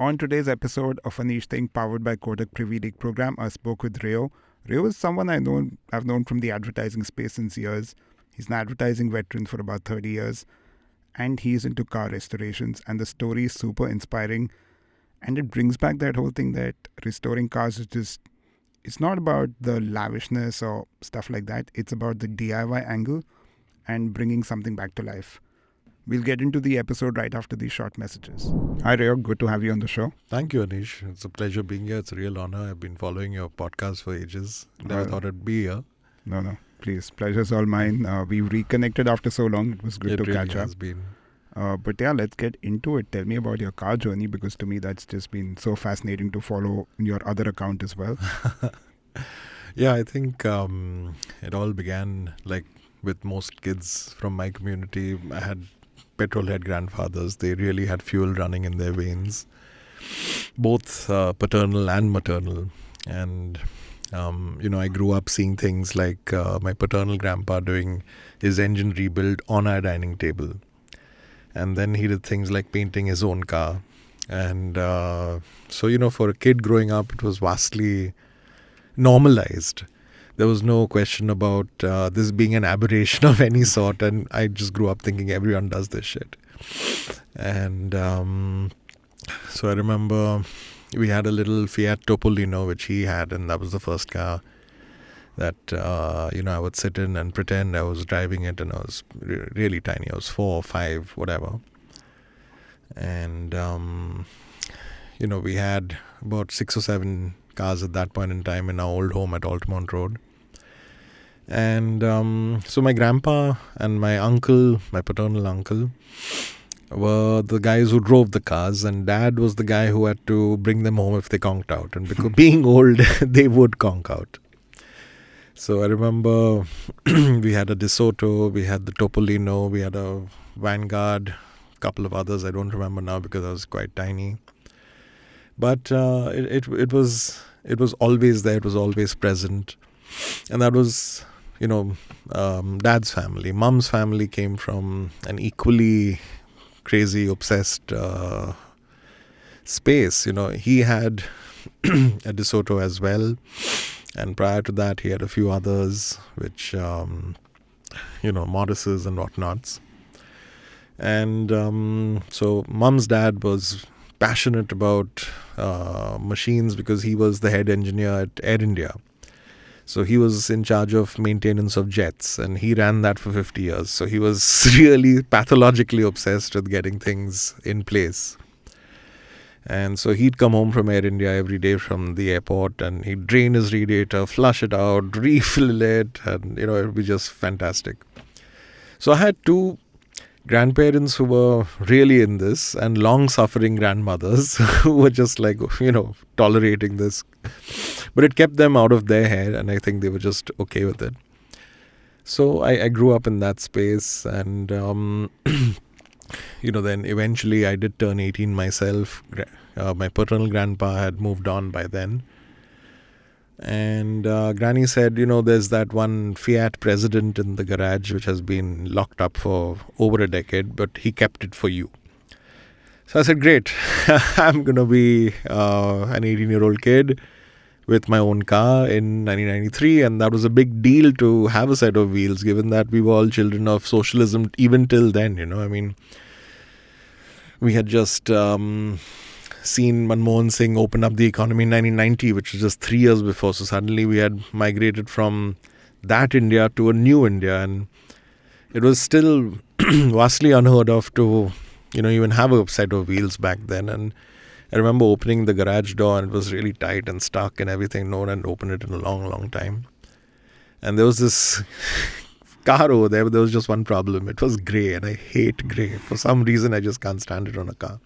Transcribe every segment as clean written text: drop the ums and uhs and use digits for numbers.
On today's episode of A Niche Thing powered by Kotak Privy League Programme, I spoke with Rayo. Rayo is someone I've known from the advertising space since years. He's an advertising veteran for about 30 years. And he's into car restorations. And the story is super inspiring. And it brings back that whole thing that restoring cars is just... It's not about the lavishness or stuff like that. It's about the DIY angle and bringing something back to life. We'll get into the episode right after these short messages. Hi, Rayo. Good to have you on the show. Thank you, Anish. It's a pleasure being here. It's a real honor. I've been following your podcast for ages. Never thought I'd be here. No. Please. Pleasure's all mine. We've reconnected after so long. It was good to really catch up. has been. But yeah, let's get into it. Tell me about your car journey, because to me that's just been so fascinating to follow your other account as well. Yeah, I think it all began like with most kids from my community. I had petrol-head grandfathers. They really had fuel running in their veins, both paternal and maternal. And, I grew up seeing things like my paternal grandpa doing his engine rebuild on our dining table. And then he did things like painting his own car. And for a kid growing up, it was vastly normalized. There was no question about this being an aberration of any sort. And I just grew up thinking everyone does this shit. And so I remember we had a little Fiat Topolino, which he had. And that was the first car that, I would sit in and pretend I was driving it, and I was really tiny. I was 4 or 5, whatever. And, we had about 6 or 7 cars at that point in time in our old home at Altamont Road. And so my grandpa and my uncle, my paternal uncle, were the guys who drove the cars, and dad was the guy who had to bring them home if they conked out. And because being old, they would conk out. So I remember we had a DeSoto, we had the Topolino, we had a Vanguard, a couple of others I don't remember now because I was quite tiny. But it was always there, it was always present. And that was, dad's family. Mum's family came from an equally crazy, obsessed space. He had a DeSoto as well. And prior to that, he had a few others, which, Morrises and whatnots. And so Mum's dad was passionate about machines because he was the head engineer at Air India. So he was in charge of maintenance of jets, and he ran that for 50 years. So he was really pathologically obsessed with getting things in place. And so he'd come home from Air India every day from the airport, and he'd drain his radiator, flush it out, refill it, and, it would be just fantastic. So I had 2 grandparents who were really in this, and long-suffering grandmothers who were just like, tolerating this. But it kept them out of their hair, and I think they were just okay with it. So I grew up in that space, and... then eventually I did turn 18 myself. My paternal grandpa had moved on by then. And Granny said, there's that one Fiat President in the garage which has been locked up for over a decade, but he kept it for you. So I said, great, I'm going to be an 18-year-old kid with my own car in 1993. And that was a big deal to have a set of wheels, given that we were all children of socialism even till then, we had just seen Manmohan Singh open up the economy in 1990, which was just 3 years before. So suddenly we had migrated from that India to a new India. And it was still vastly unheard of to, even have a set of wheels back then. And I remember opening the garage door, and it was really tight and stuck and everything. No one had opened it in a long, long time. And there was this... car over there, but there was just one problem. It was grey, and I hate grey. For some reason, I just can't stand it on a car.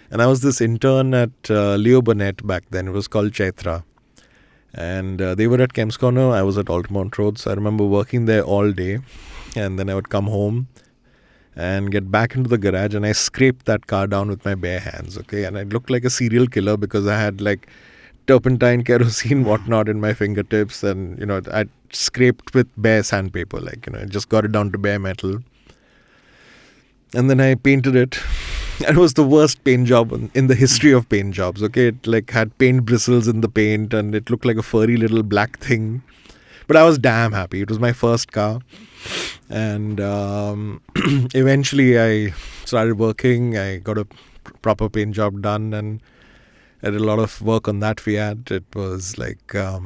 And I was this intern at Leo Burnett back then. It was called Chaitra. And they were at Kemp's Corner. I was at Altamont Road. So I remember working there all day. And then I would come home and get back into the garage, and I scraped that car down with my bare hands, okay? And I looked like a serial killer because I had like turpentine, kerosene, whatnot in my fingertips, and I scraped with bare sandpaper, I just got it down to bare metal. And then I painted it And it was the worst paint job in the history of paint jobs. Okay, it like had paint bristles in the paint, and it looked like a furry little black thing. But I was damn happy. It was my first car, and eventually I started working. I got a proper paint job done, and I did a lot of work on that Fiat. It was like I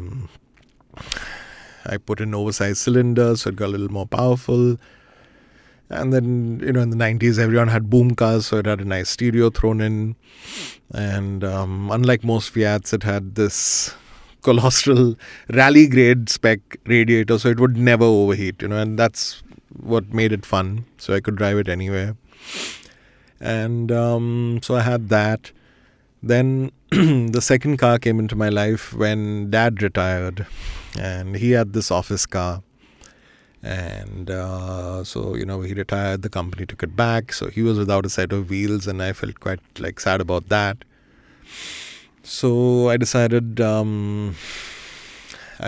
put in oversized cylinders, so it got a little more powerful. And then, in the 90s, everyone had boom cars, so it had a nice stereo thrown in. And unlike most Fiats, it had this colossal rally grade spec radiator, so it would never overheat, and that's what made it fun. So I could drive it anywhere. And so I had that. Then the second car came into my life when Dad retired, and he had this office car. And so he retired, the company took it back, so he was without a set of wheels, and I felt quite sad about that. So I decided I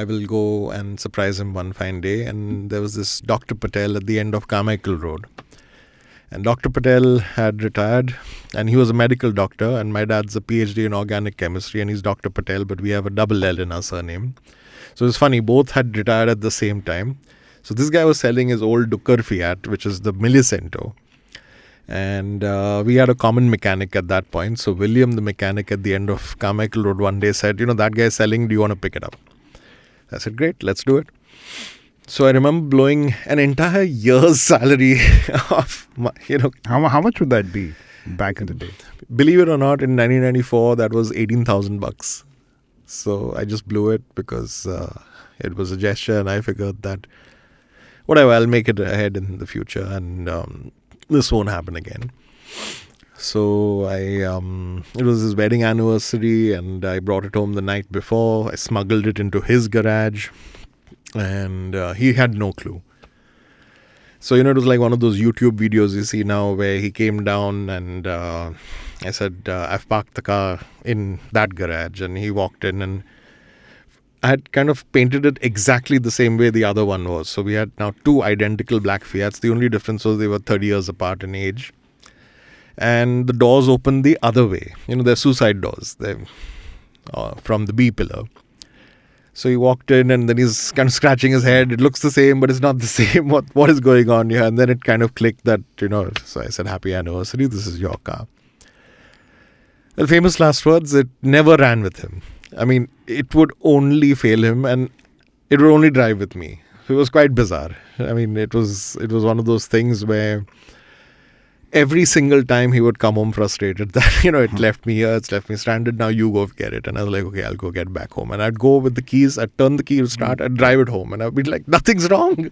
will go and surprise him one fine day. And there was this Dr. Patell at the end of Carmichael Road, and Dr. Patell had retired, and he was a medical doctor, and my dad's a PhD in organic chemistry, and he's Dr. Patell, but we have a double L in our surname. So it's funny, both had retired at the same time. So this guy was selling his old Dukkar Fiat, which is the Millicento. And we had a common mechanic at that point. So William, the mechanic at the end of Carmichael Road, one day said, that guy is selling, do you want to pick it up? I said, great, let's do it. So I remember blowing an entire year's salary off my, How much would that be back in the day? Believe it or not, in 1994, that was $18,000. So I just blew it because it was a gesture, and I figured that whatever, I'll make it ahead in the future, and this won't happen again. So it was his wedding anniversary, and I brought it home the night before. I smuggled it into his garage, and he had no clue. So, it was like one of those YouTube videos you see now where he came down, and I said, I've parked the car in that garage, and he walked in, and I had kind of painted it exactly the same way the other one was. So we had now two identical black Fiats. The only difference was they were 30 years apart in age. And the doors opened the other way. They're suicide doors. They're from the B pillar. So he walked in, and then he's kind of scratching his head. It looks the same, but it's not the same. What is going on here? And then it kind of clicked that, so I said, happy anniversary. This is your car. Well, famous last words, it never ran with him. I mean, it would only fail him, and it would only drive with me. It was quite bizarre. I mean, it was one of those things where every single time he would come home frustrated that, it left me here, it's left me stranded, now you go get it. And I was like, okay, I'll go get back home. And I'd go with the keys, I'd turn the key to start, I'd drive it home, and I'd be like, nothing's wrong.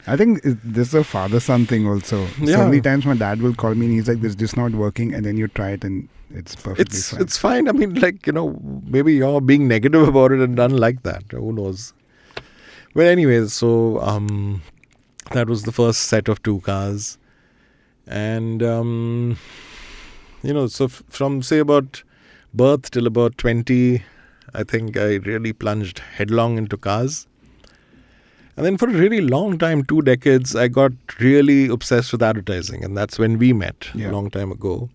I think this is a father-son thing also. Yeah. So many times my dad will call me and he's like, this is just not working, and then you try it and it's perfectly fine. It's fine. I mean, maybe you're being negative about it and done like that. Who knows? Well, anyways, so that was the first set of two cars. And, so from, say, about birth till about 20, I think I really plunged headlong into cars. And then for a really long time, 2 decades, I got really obsessed with advertising. And that's when we met a long time ago.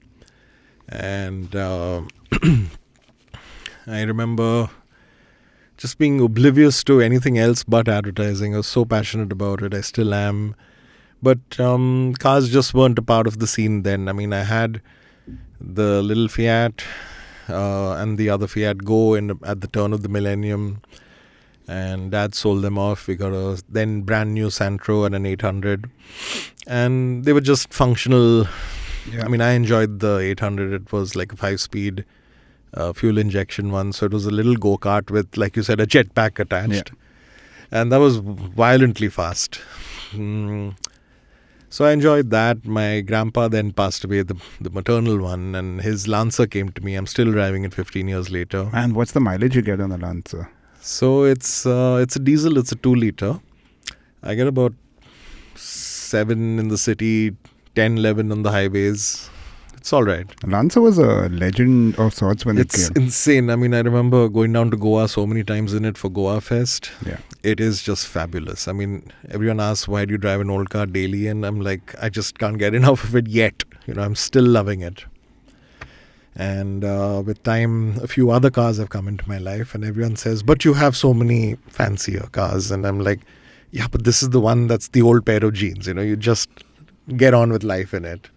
And I remember just being oblivious to anything else but advertising. I was so passionate about it. I still am. But cars just weren't a part of the scene then. I mean, I had the little Fiat and the other Fiat Go at the turn of the millennium. And Dad sold them off. We got a then brand new Santro and an 800. And they were just functional. Yeah. I mean, I enjoyed the 800. It was like a 5-speed fuel injection one. So it was a little go-kart with, like you said, a jetpack attached. Yeah. And that was violently fast. So I enjoyed that. My grandpa then passed away, the maternal one, and his Lancer came to me. I'm still driving it 15 years later. And what's the mileage you get on the Lancer? So it's a diesel. It's a 2-liter. I get about 7 in the city, 10, 11 on the highways. It's all right. Lancer was a legend of sorts when it It's came. insane. I mean, I remember going down to Goa so many times in it for Goa Fest. Yeah. It is just fabulous. I mean, everyone asks, why do you drive an old car daily? And I'm like, I just can't get enough of it yet. I'm still loving it. And with time, a few other cars have come into my life, and everyone says, but you have so many fancier cars. And I'm like, yeah, but this is the one that's the old pair of jeans. You just get on with life in it.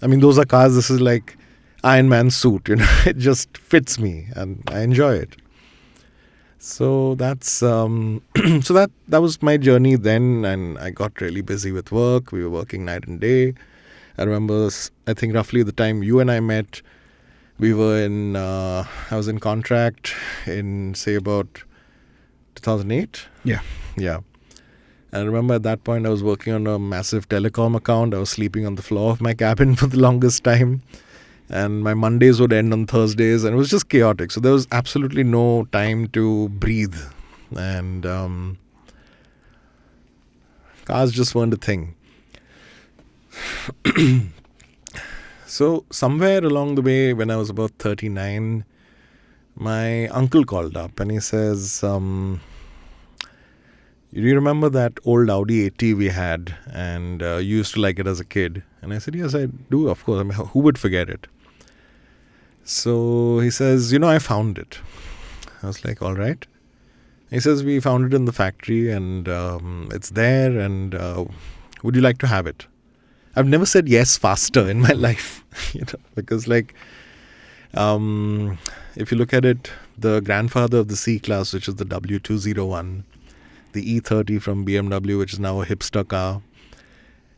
I mean, those are cars. This is like Iron Man's suit. It just fits me, and I enjoy it. So that's that was my journey then, and I got really busy with work. We were working night and day. I remember, I think roughly the time you and I met, we were I was in contract in, say, about 2008. Yeah. Yeah. And I remember at that point I was working on a massive telecom account. I was sleeping on the floor of my cabin for the longest time. And my Mondays would end on Thursdays, and it was just chaotic. So there was absolutely no time to breathe. And cars just weren't a thing. So somewhere along the way, when I was about 39, my uncle called up and he says, do you remember that old Audi AT we had, and you used to like it as a kid? And I said, yes, I do, of course. I mean, who would forget it? So he says, I found it. I was like, all right. He says, we found it in the factory, and it's there, and would you like to have it? I've never said yes faster in my life, because if you look at it, the grandfather of the C-Class, which is the W201, the E30 from BMW, which is now a hipster car,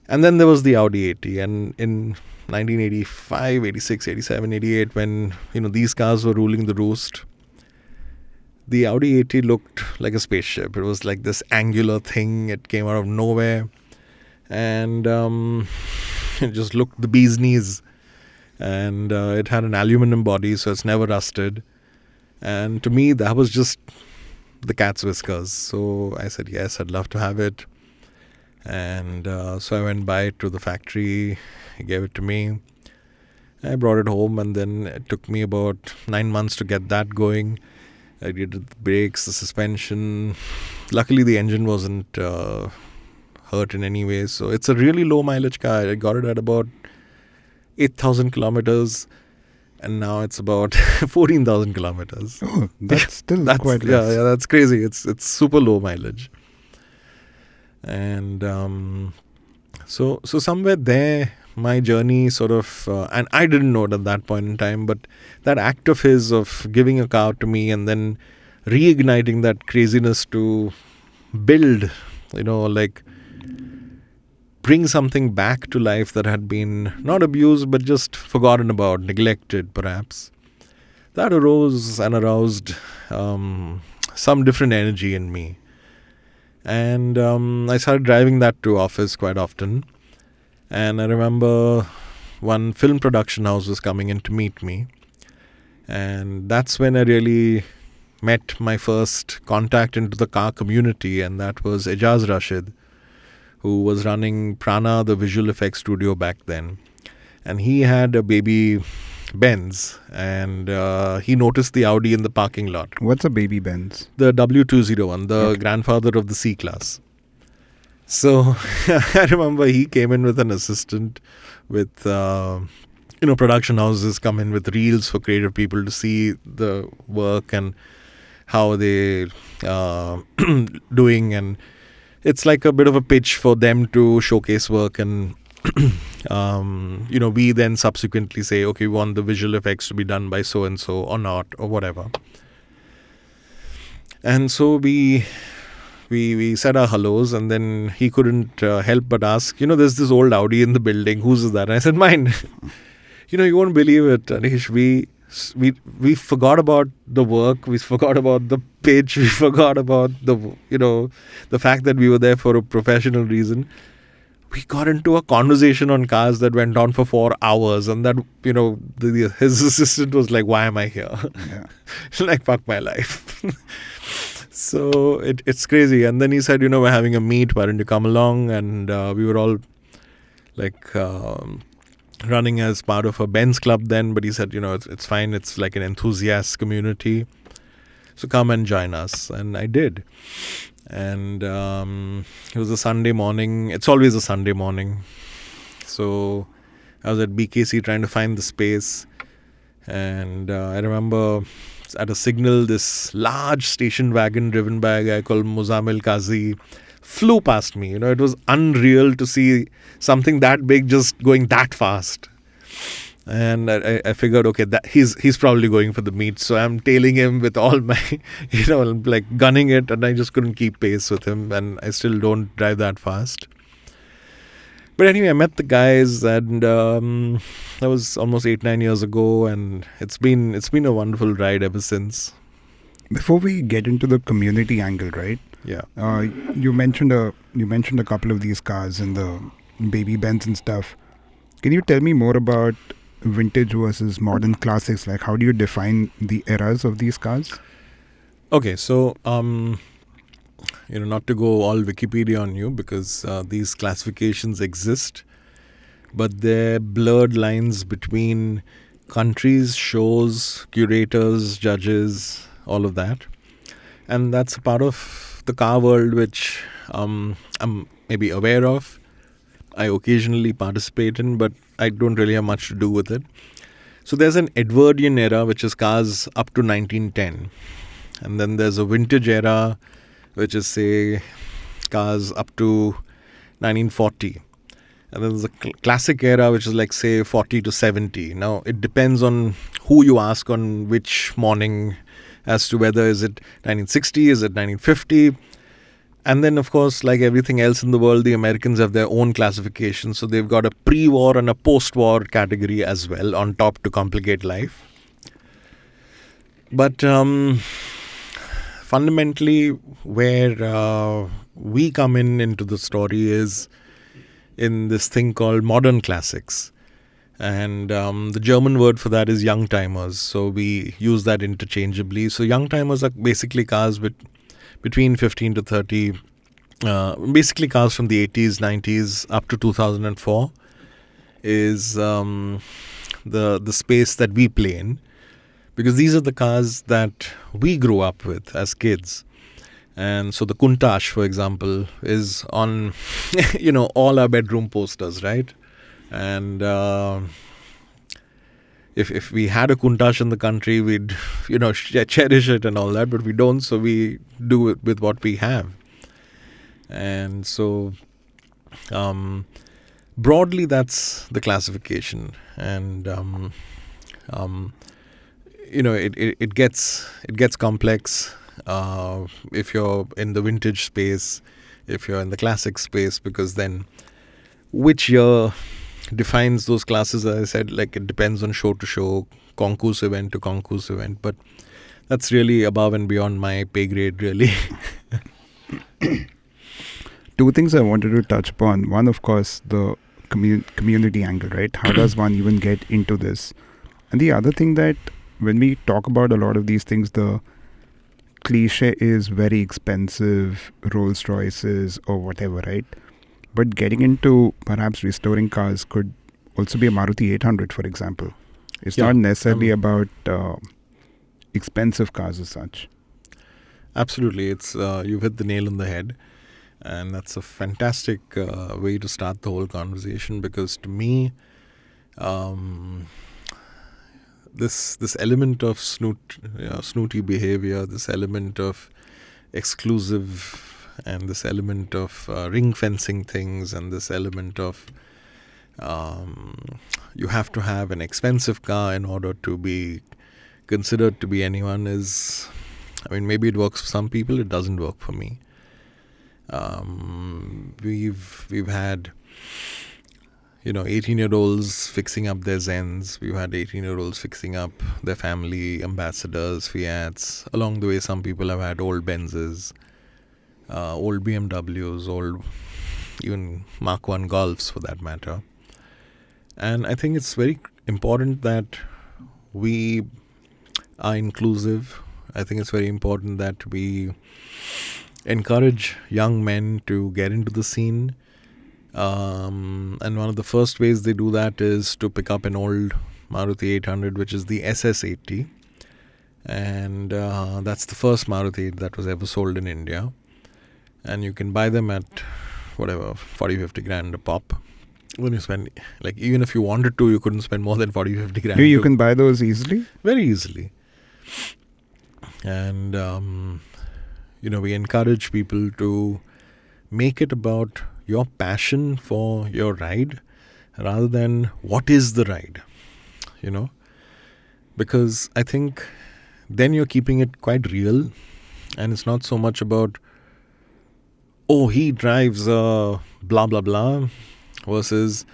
and then there was the Audi AT. And in 1985, 86, 87, 88, when these cars were ruling the roost, the Audi AT looked like a spaceship. It was like this angular thing. It came out of nowhere. And it just looked the bee's knees. And it had an aluminum body, so it's never rusted. And to me, that was just the cat's whiskers. So I said, yes, I'd love to have it. And so I went by to the factory. He gave it to me. I brought it home, and then it took me about 9 months to get that going. I did the brakes, the suspension. Luckily, the engine wasn't hurt in any way. So it's a really low mileage car. I got it at about 8,000 kilometers, and now it's about 14,000 kilometers. Oh, that's still quite less. Yeah, that's crazy. It's super low mileage. And so somewhere there, my journey sort of, and I didn't know it at that point in time, but that act of his of giving a car to me and then reigniting that craziness to build, bring something back to life that had been not abused, but just forgotten about, neglected perhaps. That arose and aroused some different energy in me. And I started driving that to office quite often. And I remember one film production house was coming in to meet me. And that's when I really met my first contact into the car community. And that was Ejaz Rashid, who was running Prana, the visual effects studio back then. And he had a baby Benz, and he noticed the Audi in the parking lot. What's a baby Benz? The W201, the grandfather of the C-Class. So I remember he came in with an assistant with, production houses come in with reels for creative people to see the work and how they doing. And it's like a bit of a pitch for them to showcase work, and we then subsequently say, okay, we want the visual effects to be done by so and so or not or whatever. And so we said our hellos, and then he couldn't help but ask, there's this old Audi in the building. Whose is that? And I said, mine. You won't believe it, Anish. We forgot about the work. We forgot about the pitch. We forgot about the fact that we were there for a professional reason. We got into a conversation on cars that went on for 4 hours, and that, his assistant was like, why am I here? Yeah. Like, fuck my life. So it's crazy. And then he said, we're having a meet. Why don't you come along? And we were all like running as part of a Benz club then, but he said, it's fine. It's like an enthusiast community. So come and join us. And I did. And it was a Sunday morning. It's always a Sunday morning. So I was at BKC trying to find the space. And I remember at a signal, this large station wagon driven by a guy called Muzammil Qazi flew past me. It was unreal to see something that big just going that fast. And I figured, okay, that he's probably going for the meet. So I'm tailing him with all my, like gunning it, and I just couldn't keep pace with him. And I still don't drive that fast. But anyway, I met the guys, and that was almost 8-9 years ago, and it's been a wonderful ride ever since. Before we get into the community angle, right? Yeah. You mentioned a couple of these cars and the baby Benz and stuff. Can you tell me more about vintage versus modern classics? Like, how do you define the eras of these cars? Okay, so not to go all Wikipedia on you, because these classifications exist, but they're blurred lines between countries, shows, curators, judges, all of that. And that's a part of the car world which I'm maybe aware of. I occasionally participate in, but I don't really have much to do with it. So there's an Edwardian era, which is cars up to 1910. And then there's a vintage era, which is, say, cars up to 1940. And then there's a classic era, which is like, say, 40 to 70. Now, it depends on who you ask on which morning as to whether is it 1960, is it 1950. And then, of course, like everything else in the world, the Americans have their own classification. So they've got a pre-war and a post-war category as well on top to complicate life. But fundamentally, where we come into the story is in this thing called modern classics. And the German word for that is young timers. So we use that interchangeably. So young timers are basically cars between 15 to 30, basically cars from the 80s, 90s up to 2004 is the space that we play in. Because these are the cars that we grew up with as kids. And so the Countach, for example, is on, all our bedroom posters, right? And if we had a Countach in the country, we'd, cherish it and all that, but we don't, so we do it with what we have. And so broadly, that's the classification. And it gets complex if you're in the vintage space, if you're in the classic space, because then which year defines those classes, as I said, like it depends on show to show, concourse event to concourse event, but that's really above and beyond my pay grade, really. Two things I wanted to touch upon. One, of course, the community angle, right? How does one even get into this? And the other thing that when we talk about a lot of these things, the cliche is very expensive Rolls Royces or whatever, right? But getting into perhaps restoring cars could also be a Maruti 800, for example. It's not necessarily about expensive cars as such. Absolutely. It's you've hit the nail on the head. And that's a fantastic way to start the whole conversation, because to me, this element of snooty behavior, this element of exclusive, and this element of ring fencing things, and this element of you have to have an expensive car in order to be considered to be anyone is, maybe it works for some people, it doesn't work for me. We've had 18-year-olds fixing up their Zens. We've had 18-year-olds fixing up their family ambassadors, Fiats. Along the way, some people have had old Benzes, old BMWs, old even Mark 1 Golfs for that matter. And I think it's very important that we are inclusive. I think it's very important that we encourage young men to get into the scene. And one of the first ways they do that is to pick up an old Maruti 800, which is the SS80. And that's the first Maruti that was ever sold in India. And you can buy them at whatever, 40-50 grand a pop. When you spend, like, even if you wanted to, you couldn't spend more than 40-50 grand. You can buy those easily? Very easily. And, we encourage people to make it about your passion for your ride rather than what is the ride, Because I think then you're keeping it quite real, and it's not so much about, he drives blah, blah, blah, versus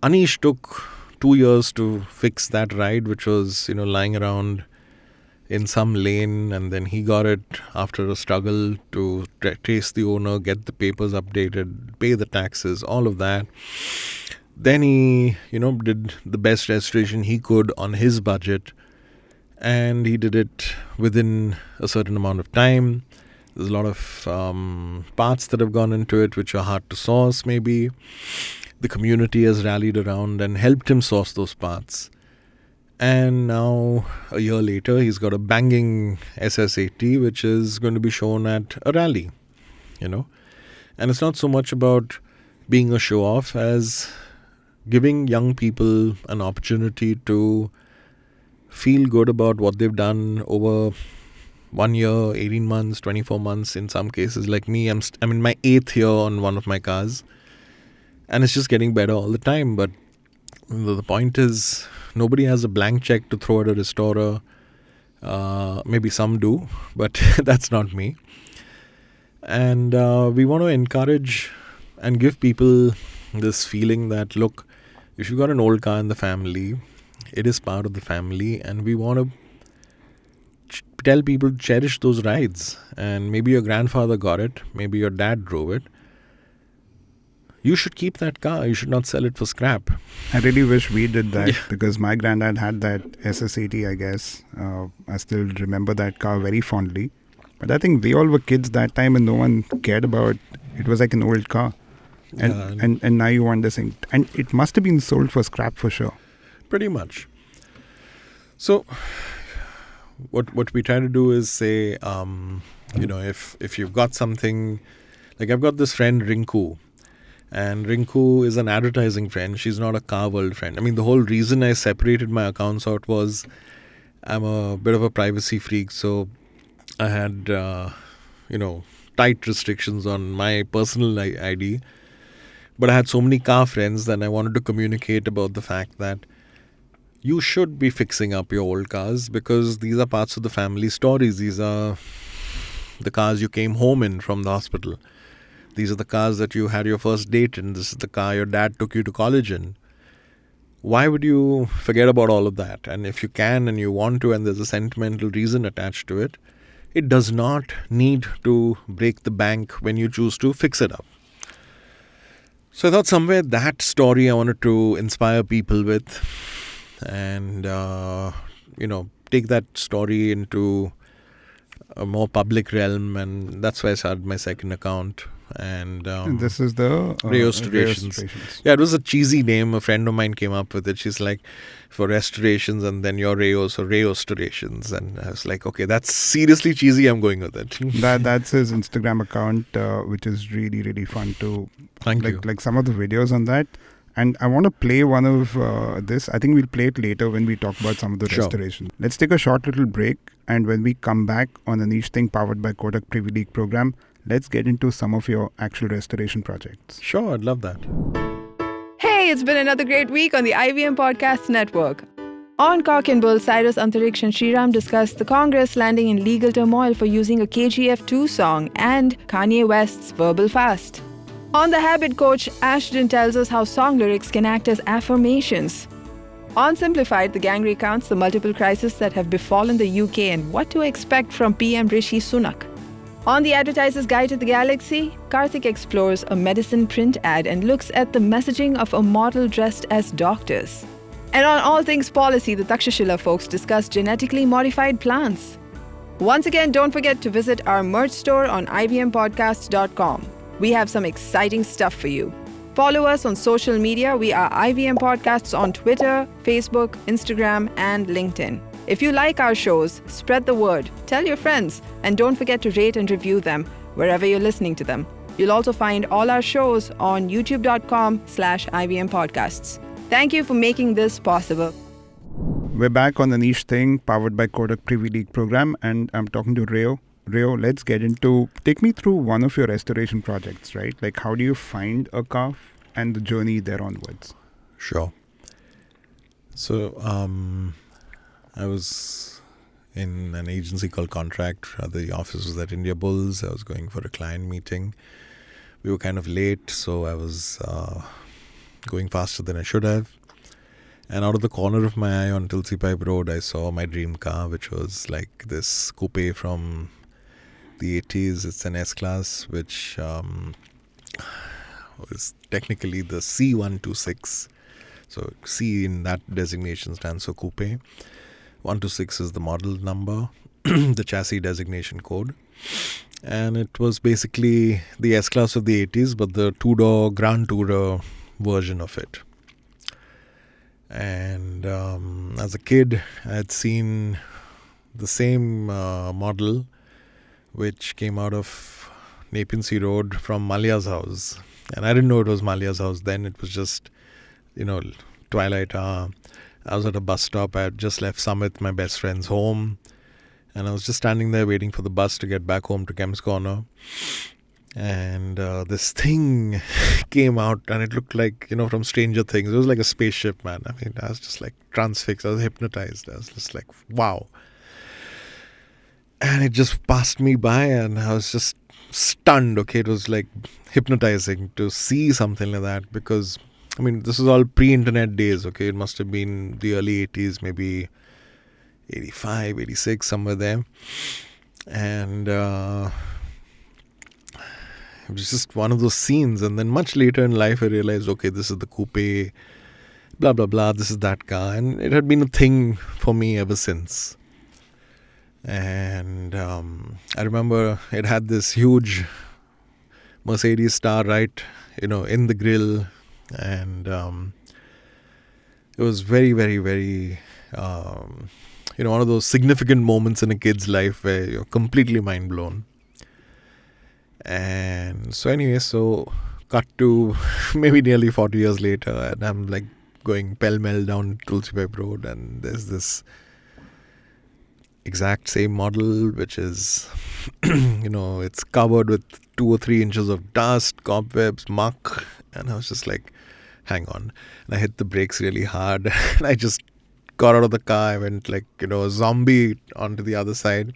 Anish took 2 years to fix that ride, which was, lying around in some lane, and then he got it after a struggle to trace the owner, get the papers updated, pay the taxes, all of that. Then he, did the best restoration he could on his budget, and he did it within a certain amount of time. There's a lot of parts that have gone into it which are hard to source maybe. The community has rallied around and helped him source those parts. And now, a year later, he's got a banging SS80 which is going to be shown at a rally, And it's not so much about being a show-off as giving young people an opportunity to feel good about what they've done over 1 year, 18 months, 24 months in some cases. Like me, I'm in my 8th year on one of my cars, and it's just getting better all the time. But the point is, nobody has a blank check to throw at a restorer. Maybe some do, but that's not me. And we want to encourage and give people this feeling that, look, if you've got an old car in the family, it is part of the family, and we want to tell people to cherish those rides. And maybe your grandfather got it, maybe your dad drove it. You should keep that car. You should not sell it for scrap. I really wish we did that because my granddad had that SS80, I guess. I still remember that car very fondly. But I think we all were kids that time and no one cared about it. Was like an old car. And now you want this thing. And it must have been sold for scrap for sure. Pretty much. So what we try to do is say, if you've got something, like I've got this friend Rinku, and Rinku is an advertising friend. She's not a car world friend. I mean, the whole reason I separated my accounts out was I'm a bit of a privacy freak, so I had, tight restrictions on my personal ID. But I had so many car friends that I wanted to communicate about the fact that you should be fixing up your old cars because these are parts of the family stories. These are the cars you came home in from the hospital. These are the cars that you had your first date in. This is the car your dad took you to college in. Why would you forget about all of that? And if you can and you want to and there's a sentimental reason attached to it, it does not need to break the bank when you choose to fix it up. So I thought somewhere that story I wanted to inspire people with and, take that story into a more public realm. And that's why I started my second account. And this is the Rayo Restorations. Yeah, it was a cheesy name. A friend of mine came up with it. She's like, for restorations and then your Rayo, so Rayo Restorations. And I was like, okay, that's seriously cheesy. I'm going with it. That's his Instagram account, which is really, really fun too. Thank you. Like some of the videos on that. And I want to play one of this. I think we'll play it later when we talk about some of the restorations. Let's take a short little break. And when we come back on a niche thing powered by Kotak Privy League Programme, let's get into some of your actual restoration projects. Sure, I'd love that. Hey, it's been another great week on the IVM Podcasts network. On Cock and Bull, Cyrus Antariksh and Sriram discussed the Congress landing in legal turmoil for using a KGF 2 song and Kanye West's verbal fast. On The Habit Coach, Ashton tells us how song lyrics can act as affirmations. On Simplified, the gang recounts the multiple crises that have befallen the UK and what to expect from PM Rishi Sunak. On The Advertiser's Guide to the Galaxy, Karthik explores a medicine print ad and looks at the messaging of a model dressed as doctors. And on All Things Policy, the Takshashila folks discuss genetically modified plants. Once again, don't forget to visit our merch store on ivmpodcasts.com. We have some exciting stuff for you. Follow us on social media. We are IVM Podcasts on Twitter, Facebook, Instagram, and LinkedIn. If you like our shows, spread the word, tell your friends, and don't forget to rate and review them wherever you're listening to them. You'll also find all our shows on youtube.com/IVM Podcasts. Thank you for making this possible. We're back on the niche thing powered by Kotak Privy League Programme, and I'm talking to Rayo. Rayo, let's get into, take me through one of your restoration projects, right? Like, how do you find a car and the journey there onwards? Sure. So, I was in an agency called Contract. The office was at India Bulls. I was going for a client meeting. We were kind of late, so I was going faster than I should have. And out of the corner of my eye on Tulsi Pipe Road, I saw my dream car, which was like this coupe from the 80s. It's an S-Class, which was technically the C126. So C in that designation stands for coupe. 126 is the model number, the chassis designation code. And it was basically the S-Class of the 80s, but the two-door Grand Tourer version of it. And as a kid, I had seen the same model which came out of Nepean Sea Road from Malia's house. And I didn't know it was Malia's house then. It was just, twilight hour. I was at a bus stop. I had just left Sumit, my best friend's home. And I was just standing there waiting for the bus to get back home to Kemp's Corner. And this thing came out, and it looked like, from Stranger Things. It was like a spaceship, man. I mean, I was just like transfixed. I was hypnotized. I was just like, wow. And it just passed me by, and I was just stunned. Okay, it was like hypnotizing to see something like that, because, this is all pre-internet days. Okay, it must have been the early 80s, maybe 85, 86, somewhere there. And it was just one of those scenes. And then much later in life, I realized, okay, this is the coupe, blah, blah, blah, this is that car. And it had been a thing for me ever since. And I remember it had this huge Mercedes star right, in the grille. And it was very, very, very, one of those significant moments in a kid's life where you're completely mind blown. And so anyway, cut to maybe nearly 40 years later, and I'm like going pell-mell down Tulsi Pipe Road, and there's this exact same model, which is, it's covered with 2 or 3 inches of dust, cobwebs, muck. And I was just like, hang on. And I hit the brakes really hard. And I just got out of the car. I went like, a zombie onto the other side.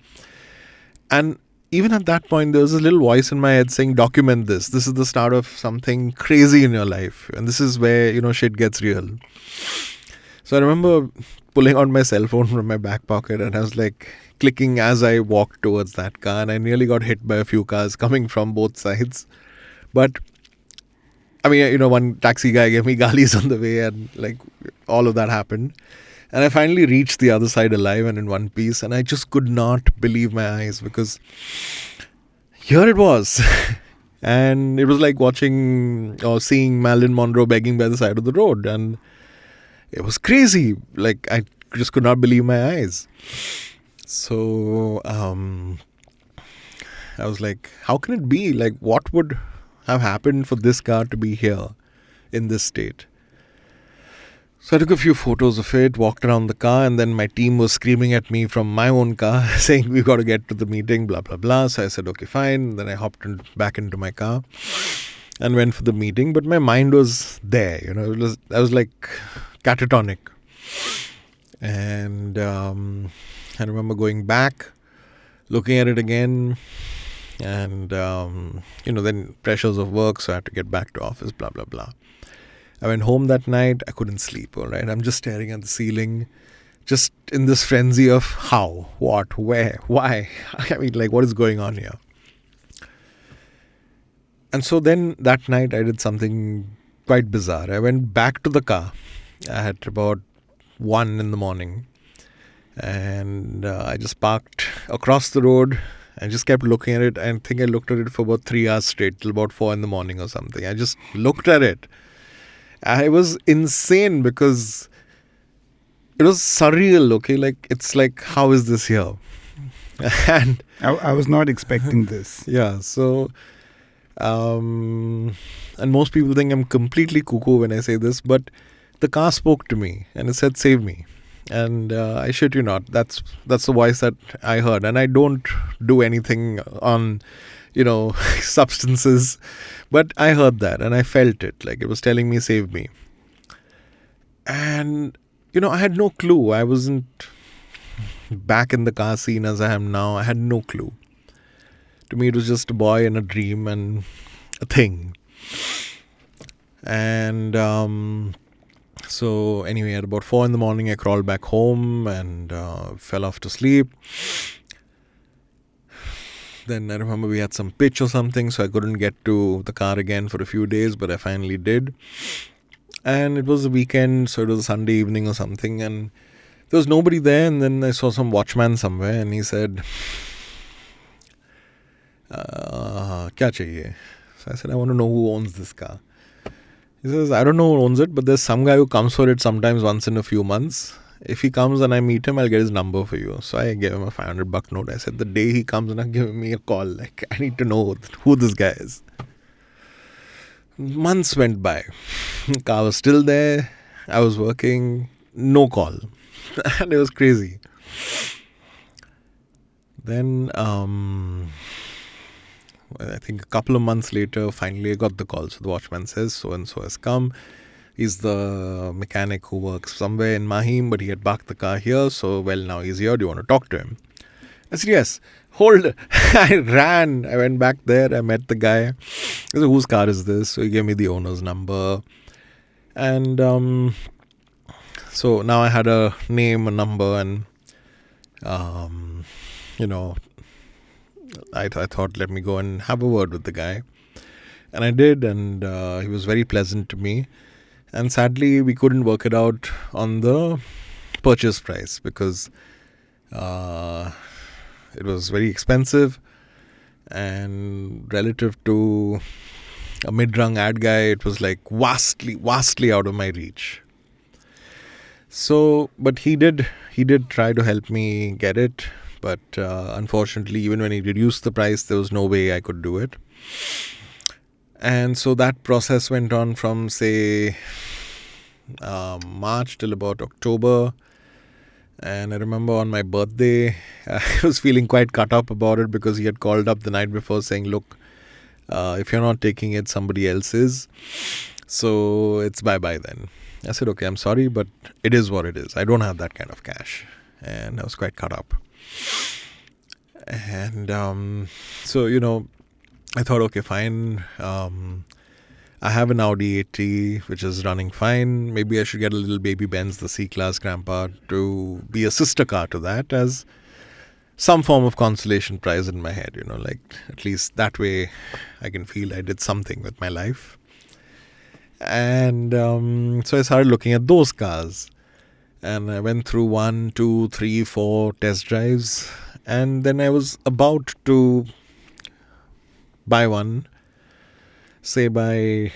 And even at that point, there was a little voice in my head saying, document this. This is the start of something crazy in your life. And this is where, shit gets real. So I remember pulling out my cell phone from my back pocket, and I was like clicking as I walked towards that car. And I nearly got hit by a few cars coming from both sides. But one taxi guy gave me galis on the way, and like all of that happened. And I finally reached the other side alive and in one piece. And I just could not believe my eyes, because here it was. And it was like watching or seeing Marilyn Monroe begging by the side of the road. And it was crazy. Like, I just could not believe my eyes. So I was like, how can it be? Like, what would have happened for this car to be here in this state? So I took a few photos of it, walked around the car, and then my team was screaming at me from my own car saying, we've got to get to the meeting, blah, blah, blah. So I said, okay, fine. Then I hopped back into my car and went for the meeting. But my mind was there, I was like catatonic. And I remember going back, looking at it again, and, then pressures of work, so I had to get back to office, blah, blah, blah. I went home that night. I couldn't sleep, all right? I'm just staring at the ceiling, just in this frenzy of how, what, where, why. What is going on here? And so then that night I did something quite bizarre. I went back to the car. I had about 1 a.m, and I just parked across the road I just kept looking at it. I think I looked at it for about 3 hours straight, till about 4 in the morning or something. I just looked at it. I was insane because it was surreal, okay? Like, it's like, how is this here? And I was not expecting this. yeah, so, and most people think I'm completely cuckoo when I say this, but the car spoke to me and it said, save me. And I shit you not, that's the voice that I heard. And I don't do anything on, substances, but I heard that and I felt it, like it was telling me, save me. And, I had no clue. I wasn't back in the car scene as I am now. I had no clue. To me, it was just a boy and a dream and a thing. And so anyway, at about 4 in the morning, I crawled back home and fell off to sleep. Then I remember we had some pitch or something, so I couldn't get to the car again for a few days, but I finally did. And it was a weekend, so it was a Sunday evening or something, and there was nobody there. And then I saw some watchman somewhere, and he said, "Kya chahiye?" So I said, "I want to know who owns this car." He says, "I don't know who owns it, but there's some guy who comes for it sometimes once in a few months. If he comes and I meet him, I'll get his number for you." So I gave him a $500 note. I said, the day he comes and give me a call, like, I need to know who this guy is. Months went by. Car was still there. I was working. No call. And it was crazy. Then, I think a couple of months later, finally I got the call. So the watchman says, so-and-so has come. He's the mechanic who works somewhere in Mahim, but he had parked the car here. So, well, now he's here. Do you want to talk to him? I said, yes. Hold. I ran. I went back there. I met the guy. I said, whose car is this? So he gave me the owner's number. And so now I had a name, a number, and, I thought, let me go and have a word with the guy. And I did, and he was very pleasant to me. And sadly, we couldn't work it out on the purchase price because it was very expensive, and relative to a mid-rung ad guy, it was like vastly out of my reach. So, but he did try to help me get it, but unfortunately, even when he reduced the price, there was no way I could do it. And so that process went on from, say, March till about October. And I remember on my birthday, I was feeling quite cut up about it because he had called up the night before saying, look, if you're not taking it, somebody else is. So it's bye-bye then. I said, okay, I'm sorry, but it is what it is. I don't have that kind of cash. And I was quite cut up. And so, I thought, okay, fine. I have an Audi A3 which is running fine. Maybe I should get a little baby Benz, the C-Class Grandpa, to be a sister car to that as some form of consolation prize in my head, like at least that way I can feel I did something with my life. And so I started looking at those cars. And I went through 1, 2, 3, 4 test drives. And then I was about to buy one, say by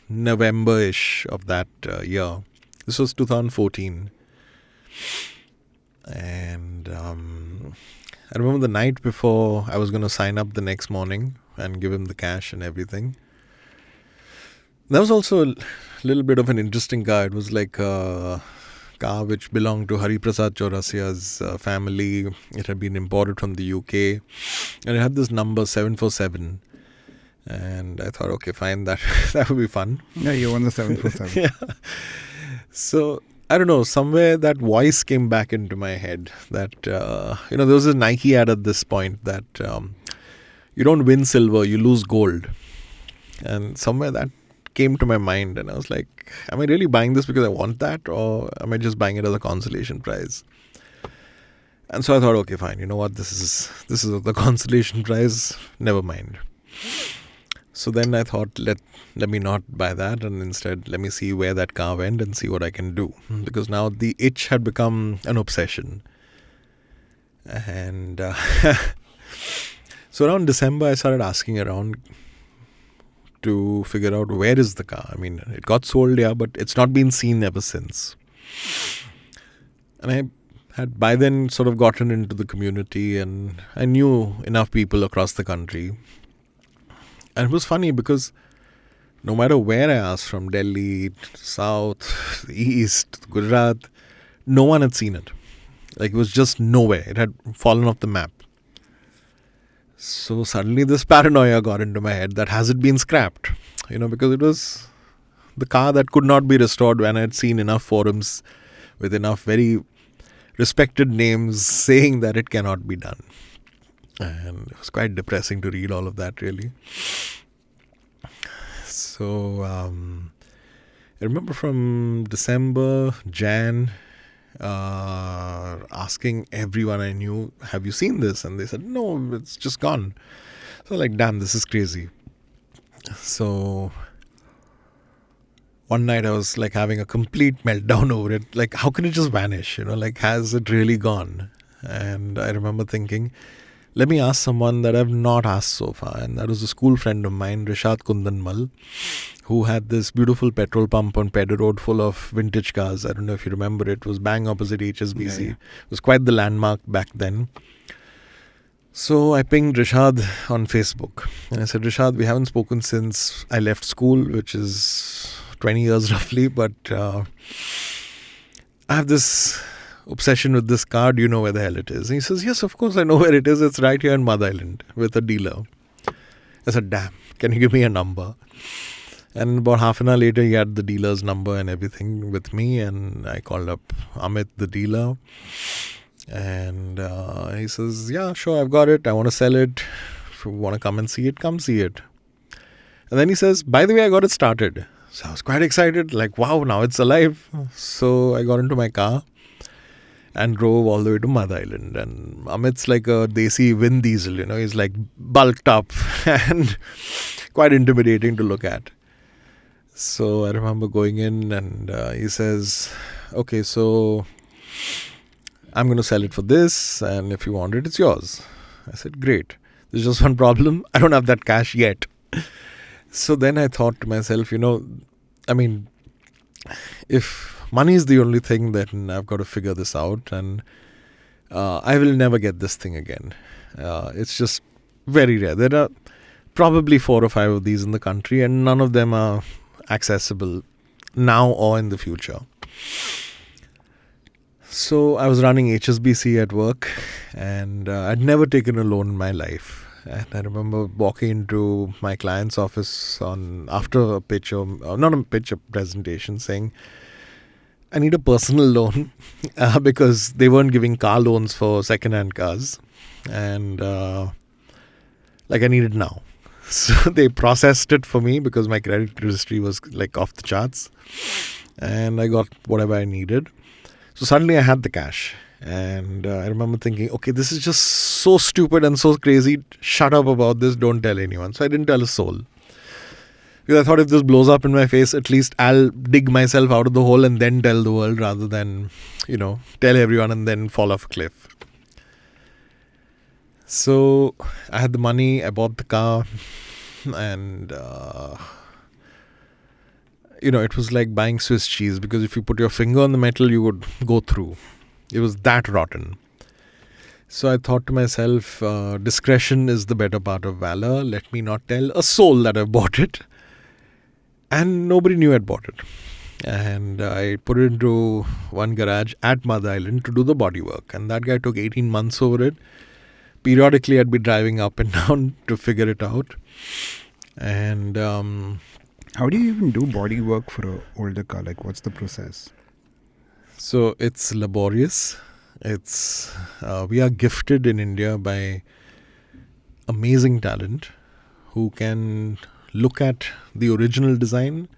November-ish of that year. This was 2014. And I remember the night before I was going to sign up the next morning and give him the cash and everything. That was also a little bit of an interesting car. It was like a car which belonged to Hari Prasad Chaurasia's family. It had been imported from the UK. And it had this number 747. And I thought, okay, fine, that would be fun. Yeah, you won the 747. Yeah. So, I don't know, somewhere that voice came back into my head that, there was a Nike ad at this point that you don't win silver, you lose gold. And somewhere that came to my mind and I was like, am I really buying this because I want that, or am I just buying it as a consolation prize? And so I thought, okay, fine, you know what, this is the consolation prize, never mind. So then I thought, let me not buy that, and instead let me see where that car went and see what I can do. Because now the itch had become an obsession. And So around December, I started asking around to figure out where is the car. I mean, it got sold, yeah, but it's not been seen ever since. And I had by then sort of gotten into the community, and I knew enough people across the country. And it was funny because no matter where I asked, from Delhi, South, East, Gujarat, no one had seen it. Like, it was just nowhere. It had fallen off the map. So suddenly this paranoia got into my head that has it been scrapped? Because it was the car that could not be restored when I had seen enough forums with enough very respected names saying that it cannot be done. And it was quite depressing to read all of that, really. So I remember from December, Jan, asking everyone I knew, have you seen this? And they said, no, it's just gone. So like, damn, this is crazy. So one night I was like having a complete meltdown over it. Like, how can it just vanish? Like, has it really gone? And I remember thinking, let me ask someone that I've not asked so far. And that was a school friend of mine, Rishad Kundanmal, who had this beautiful petrol pump on Pedder Road full of vintage cars. I don't know if you remember it. It was bang opposite HSBC. Yeah. It was quite the landmark back then. So I pinged Rishad on Facebook. And I said, Rishad, we haven't spoken since I left school, which is 20 years roughly. But I have this obsession with this car. Do you know where the hell it is? And he says, yes, of course I know where it is. It's right here in Mud Island with a dealer. I said, damn, can you give me a number? And about half an hour later, he had the dealer's number and everything with me. And I called up Amit, the dealer. And he says, yeah, sure, I've got it. I want to sell it. If you want to come and see it, come see it. And then he says, by the way, I got it started. So I was quite excited. Like, wow, now it's alive. So I got into my car and drove all the way to Mud Island. And Amit's like a desi Vin Diesel, he's like bulked up and quite intimidating to look at. So I remember going in and he says, okay, so I'm going to sell it for this, and if you want it, it's yours. I said, great. There's just one problem. I don't have that cash yet. So then I thought to myself, if money is the only thing, then I've got to figure this out, and I will never get this thing again. It's just very rare. There are probably 4 or 5 of these in the country, and none of them are accessible now or in the future. So I was running HSBC at work, and I'd never taken a loan in my life. And I remember walking into my client's office after a pitch, or not a pitch, a presentation, saying, I need a personal loan because they weren't giving car loans for second-hand cars. And I need it now. So they processed it for me because my credit history was like off the charts. And I got whatever I needed. So suddenly I had the cash. And I remember thinking, okay, this is just so stupid and so crazy. Shut up about this. Don't tell anyone. So I didn't tell a soul. Because I thought if this blows up in my face, at least I'll dig myself out of the hole and then tell the world rather than, tell everyone and then fall off a cliff. So I had the money, I bought the car, and, it was like buying Swiss cheese, because if you put your finger on the metal, you would go through. It was that rotten. So I thought to myself, discretion is the better part of valor. Let me not tell a soul that I bought it. And nobody knew I'd bought it. And I put it into one garage at Mud Island to do the bodywork. And that guy took 18 months over it. Periodically, I'd be driving up and down to figure it out. And how do you even do body work for an older car? Like, what's the process? So it's laborious. It's we are gifted in India by amazing talent who can look at the original design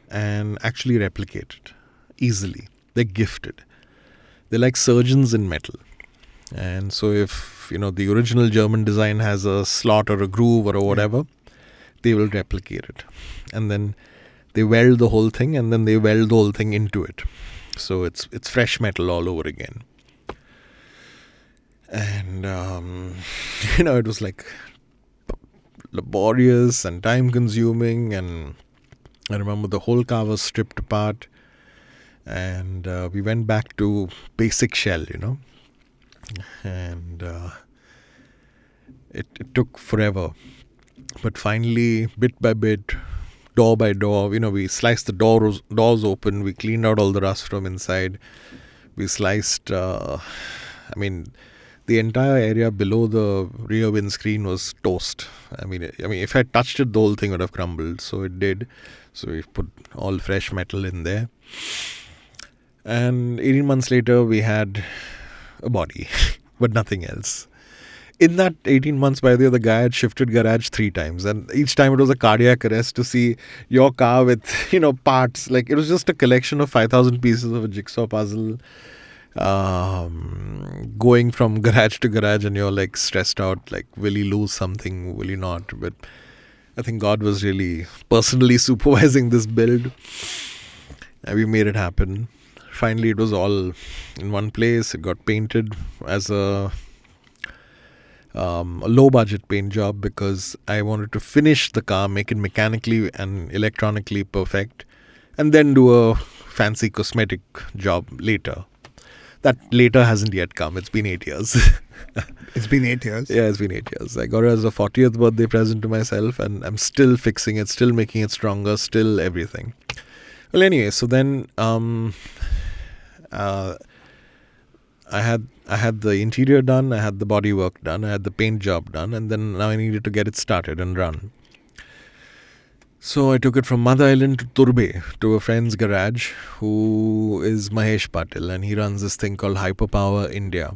and actually replicate it easily. They're gifted. They're like surgeons in metal. And so if, the original German design has a slot or a groove or whatever, they will replicate it. And then they weld the whole thing, and then they weld the whole thing into it. So it's fresh metal all over again. And, it was like laborious and time consuming. And I remember the whole car was stripped apart. And we went back to basic shell, And it took forever. But finally, bit by bit, door by door, we sliced the doors open. We cleaned out all the rust from inside. We sliced, the entire area below the rear windscreen was toast. I mean, if I touched it, the whole thing would have crumbled. So it did. So we put all fresh metal in there. And 18 months later, we had a body, but nothing else. In that 18 months, by the way, the guy had shifted garage 3 times. And each time it was a cardiac arrest to see your car with, parts. Like, it was just a collection of 5,000 pieces of a jigsaw puzzle. Going from garage to garage, and you're like stressed out, like, will he lose something, will he not? But I think God was really personally supervising this build, and we made it happen. Finally, it was all in one place. It got painted as a low budget paint job because I wanted to finish the car, make it mechanically and electronically perfect, and then do a fancy cosmetic job later. That later hasn't yet come. It's been 8 years. It's been 8 years? Yeah, it's been 8 years. I got it as a 40th birthday present to myself, and I'm still fixing it, still making it stronger, still everything. Well, anyway, so then I had the interior done, I had the bodywork done, I had the paint job done, and then now I needed to get it started and run. So I took it from Mother Island to Turbe, to a friend's garage, who is Mahesh Patell, and he runs this thing called Hyperpower India.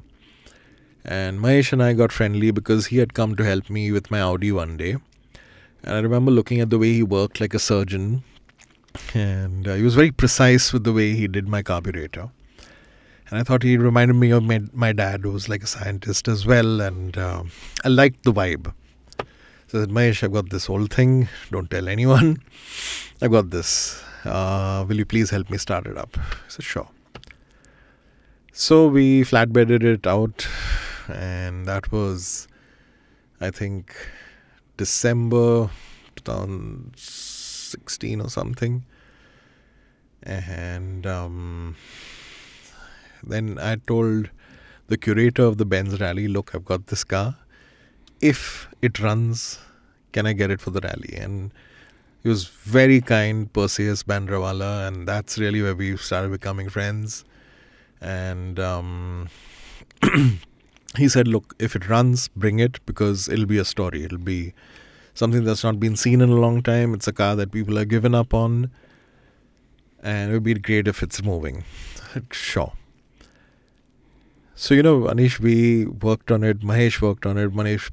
And Mahesh and I got friendly because he had come to help me with my Audi one day. And I remember looking at the way he worked like a surgeon, and he was very precise with the way he did my carburetor. And I thought he reminded me of my dad, who was like a scientist as well, and I liked the vibe. So I said, Mahesh, I've got this whole thing. Don't tell anyone. I've got this. Will you please help me start it up? I said, sure. So we flatbedded it out, and that was, I think, December 2016 or something. And then I told the curator of the Benz rally, look, I've got this car. If it runs, can I get it for the rally? And he was very kind, Perseus Bandrawala, and that's really where we started becoming friends. And he said, look, if it runs, bring it, because it'll be a story. It'll be something that's not been seen in a long time. It's a car that people have given up on, and it would be great if it's moving. I said, sure. So, Anish, we worked on it. Mahesh worked on it. Mahesh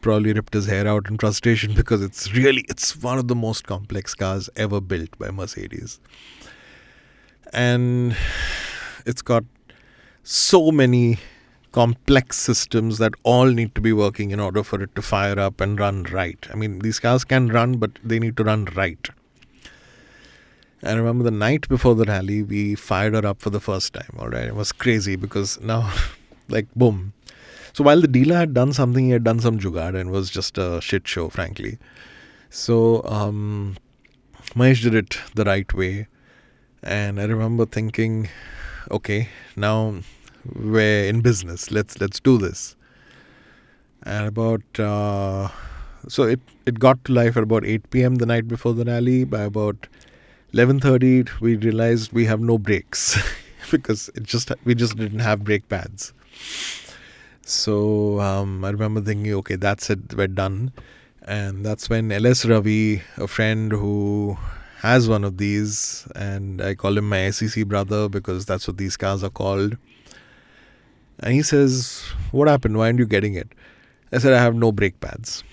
probably ripped his hair out in frustration because it's one of the most complex cars ever built by Mercedes. And it's got so many complex systems that all need to be working in order for it to fire up and run right. I mean, these cars can run, but they need to run right. I remember the night before the rally, we fired her up for the first time. All right, it was crazy because now, like, boom. So while the dealer had done something, he had done some jugaad, and it was just a shit show, frankly. So Mahesh did it the right way, and I remember thinking, okay, now we're in business. Let's do this. And about so it got to life at about 8 p.m. the night before the rally. By about 11:30, we realized we have no brakes because we just didn't have brake pads. So I remember thinking, okay, that's it, we're done. And that's when LS Ravi, a friend who has one of these, and I call him my SEC brother because that's what these cars are called. And he says, what happened? Why aren't you getting it? I said, I have no brake pads.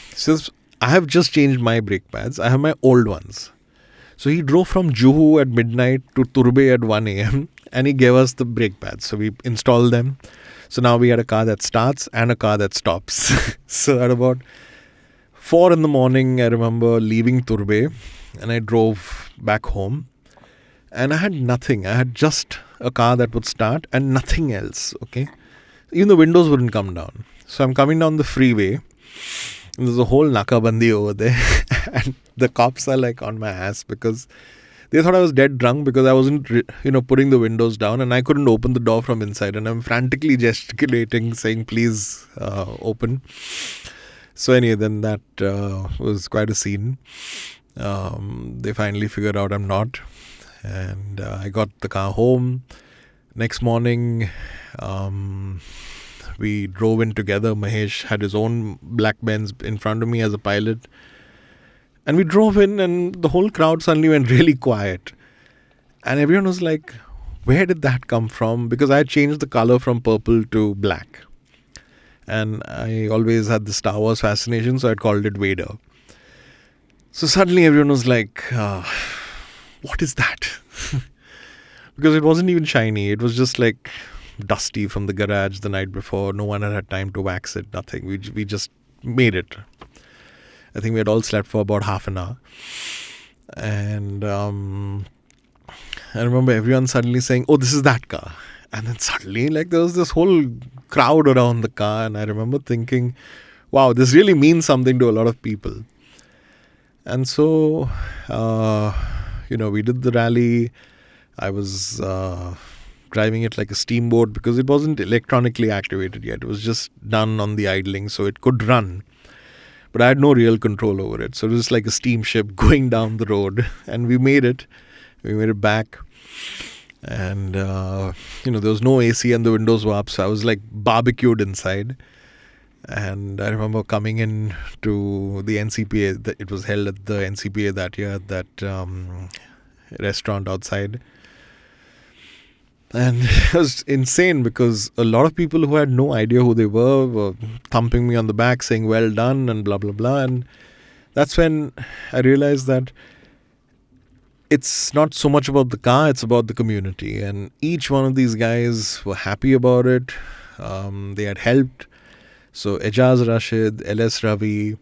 He says, I have just changed my brake pads. I have my old ones. So he drove from Juhu at midnight to Turbe at 1 a.m. and he gave us the brake pads. So we installed them. So now we had a car that starts and a car that stops. So at about 4 in the morning, I remember leaving Turbe and I drove back home. And I had nothing. I had just a car that would start and nothing else. Okay. Even the windows wouldn't come down. So I'm coming down the freeway, and there's a whole nakabandi over there, and the cops are like on my ass because they thought I was dead drunk because I wasn't, putting the windows down, and I couldn't open the door from inside, and I'm frantically gesticulating, saying, please open. So anyway, then that was quite a scene. They finally figured out I'm not, and I got the car home. Next morning, we drove in together. Mahesh had his own black Benz in front of me as a pilot. And we drove in, and the whole crowd suddenly went really quiet. And everyone was like, where did that come from? Because I had changed the color from purple to black. And I always had the Star Wars fascination, so I'd called it Vader. So suddenly everyone was like, what is that? Because it wasn't even shiny. It was just like dusty from the garage the night before. No one had time to wax it, nothing. We just made it. I think we had all slept for about half an hour. And I remember everyone suddenly saying, oh, this is that car. And then suddenly, there was this whole crowd around the car. And I remember thinking, wow, this really means something to a lot of people. And so, we did the rally. I was driving it like a steamboat because it wasn't electronically activated yet. It was just done on the idling, so it could run. But I had no real control over it. So it was like a steamship going down the road. And we made it. We made it back. And, there was no AC and the windows were up. So I was barbecued inside. And I remember coming in to the NCPA. It was held at the NCPA that year at that restaurant outside. And it was insane because a lot of people who had no idea who they were thumping me on the back saying, well done, and blah, blah, blah. And that's when I realized that it's not so much about the car, it's about the community. And each one of these guys were happy about it. They had helped. So Ejaz Rashid, LS Ravi,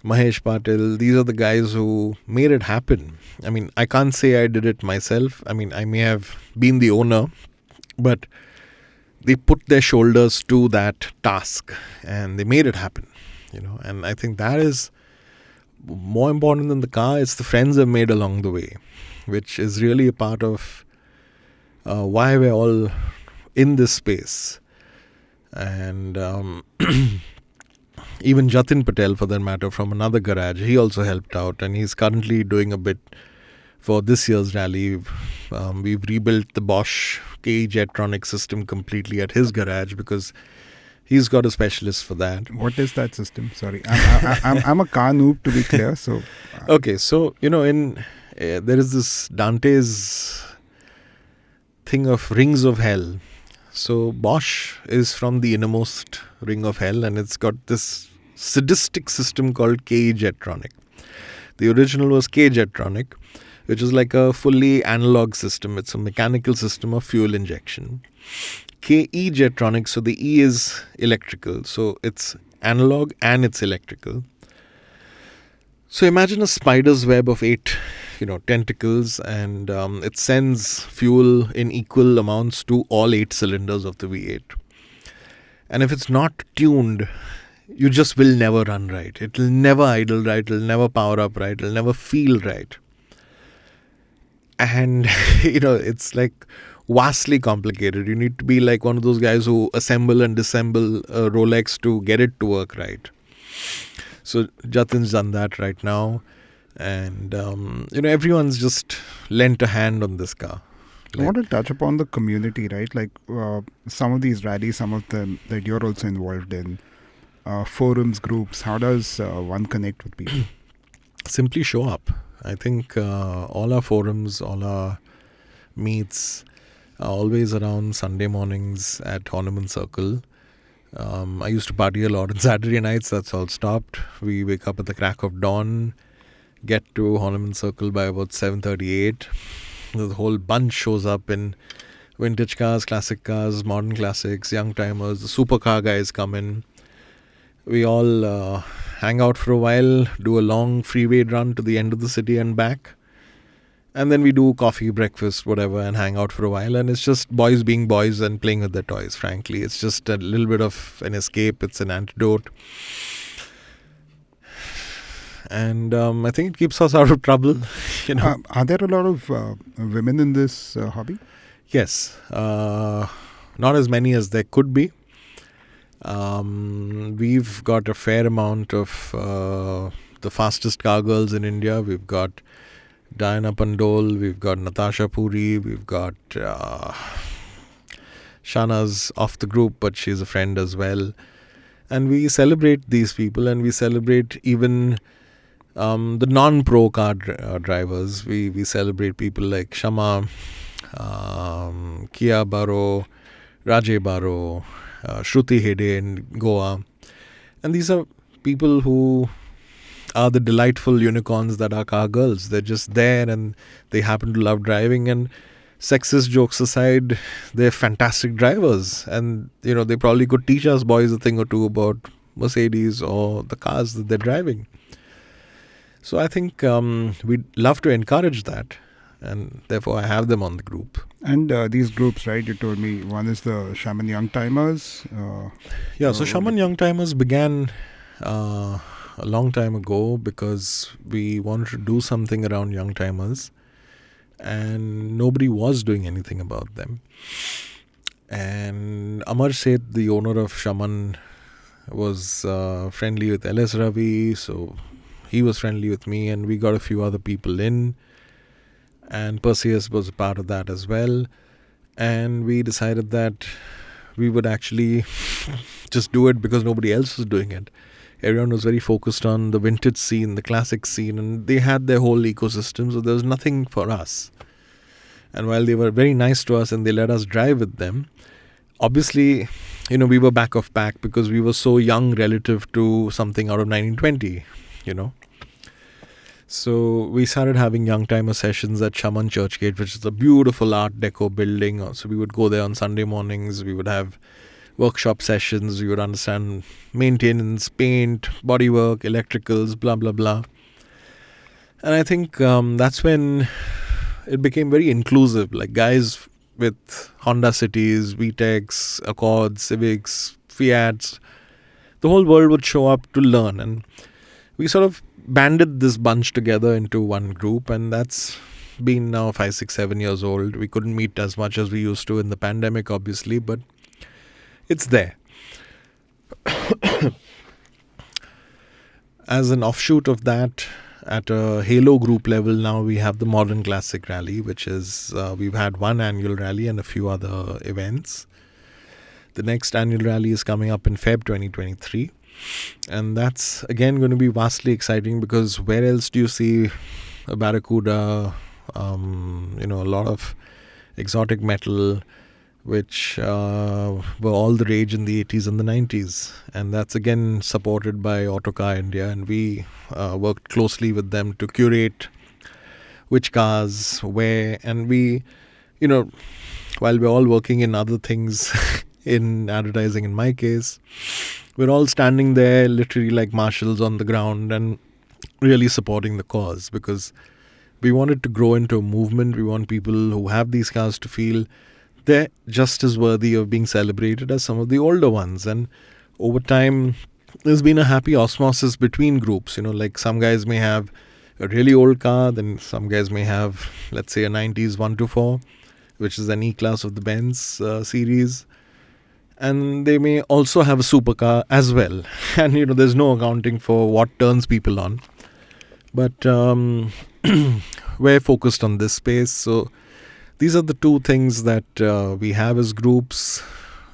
Mahesh Patell, these are the guys who made it happen. I mean, I can't say I did it myself. I mean, I may have been the owner, but they put their shoulders to that task and they made it happen, And I think that is more important than the car. It's the friends I've made along the way, which is really a part of why we're all in this space. And even Jatin Patell, for that matter, from another garage, he also helped out, and he's currently doing a bit for this year's rally. We've rebuilt the Bosch KE Jetronic system completely at his garage because he's got a specialist for that. What is that system? Sorry, I'm a car noob, to be clear. So okay, so there is this Dante's thing of rings of hell. So Bosch is from the innermost ring of hell, and it's got this sadistic system called KE Jetronic. The original was KE Jetronic, which is like a fully analog system. It's a mechanical system of fuel injection. KE Jetronic, so the E is electrical. So it's analog and it's electrical. So imagine a spider's web of 8, tentacles, and it sends fuel in equal amounts to all 8 cylinders of the V8. And if it's not tuned, you just will never run right. It will never idle right. It will never power up right. It will never feel right. And, it's vastly complicated. You need to be like one of those guys who assemble and disassemble a Rolex to get it to work right. So Jatin's done that right now. And, everyone's just lent a hand on this car. I want to touch upon the community, right? Some of these rallies, some of them that you're also involved in, forums, groups. How does one connect with people? Simply show up. I think all our forums, all our meets are always around Sunday mornings at Ornament Circle. I used to party a lot on Saturday nights. That's all stopped. We wake up at the crack of dawn, get to Ornament Circle by about 7:38. The whole bunch shows up in vintage cars, classic cars, modern classics, young timers. The supercar guys come in. We all hang out for a while, do a long freeway run to the end of the city and back. And then we do coffee, breakfast, whatever, and hang out for a while. And it's just boys being boys and playing with their toys, frankly. It's just a little bit of an escape. It's an antidote. And I think it keeps us out of trouble, Are there a lot of women in this hobby? Yes. Not as many as there could be. We've got a fair amount of the fastest car girls in India. We've got Diana Pandole, we've got Natasha Puri, we've got Shana's off the group, but she's a friend as well. And we celebrate these people, and we celebrate even the non-pro car drivers. We celebrate people like Shama, Kia Baro, Rajay Baro, Shruti Hede in Goa. And these are people who are the delightful unicorns that are car girls. They're just there and they happen to love driving, and sexist jokes aside, they're fantastic drivers, and they probably could teach us boys a thing or two about Mercedes or the cars that they're driving. So I think we'd love to encourage that, and therefore I have them on the group. And these groups, right, you told me one is the Shaman Young Timers. So Shaman Young Timers began a long time ago because we wanted to do something around young timers, and nobody was doing anything about them. And Amar Seth, the owner of Shaman, was friendly with LS Ravi, so he was friendly with me, and we got a few other people in, and Perseus was a part of that as well. And we decided that we would actually just do it because nobody else was doing it. Everyone was very focused on the vintage scene, the classic scene, and they had their whole ecosystem, so there was nothing for us. And while they were very nice to us and they let us drive with them, obviously, we were back of pack because we were so young relative to something out of 1920, So we started having young timer sessions at Shaman Churchgate, which is a beautiful Art Deco building. So we would go there on Sunday mornings. We would have workshop sessions. We would understand maintenance, paint, bodywork, electricals, blah, blah, blah. And I think that's when it became very inclusive. Like guys with Honda Cities, VTECs, Accords, Civics, Fiats, the whole world would show up to learn. And we sort of banded this bunch together into one group, and that's been now 5, 6, 7 years old. We couldn't meet as much as we used to in the pandemic, obviously, but it's there. As an offshoot of that, at a Halo group level, now we have the Modern Classic Rally, which is, we've had one annual rally and a few other events. The next annual rally is coming up in Feb 2023. And that's, again, going to be vastly exciting because where else do you see a Barracuda, a lot of exotic metal, which were all the rage in the 80s and the 90s. And that's again supported by Autocar India, and we worked closely with them to curate which cars, where, and we, while we're all working in other things, in advertising in my case, we're all standing there literally like marshals on the ground and really supporting the cause, because we want it to grow into a movement. We want people who have these cars to feel they're just as worthy of being celebrated as some of the older ones. And over time, there's been a happy osmosis between groups. Like some guys may have a really old car, then some guys may have, let's say, a 90s 124, which is an E-Class of the Benz series. And they may also have a supercar as well. And, there's no accounting for what turns people on. But we're focused on this space. So these are the two things that we have as groups.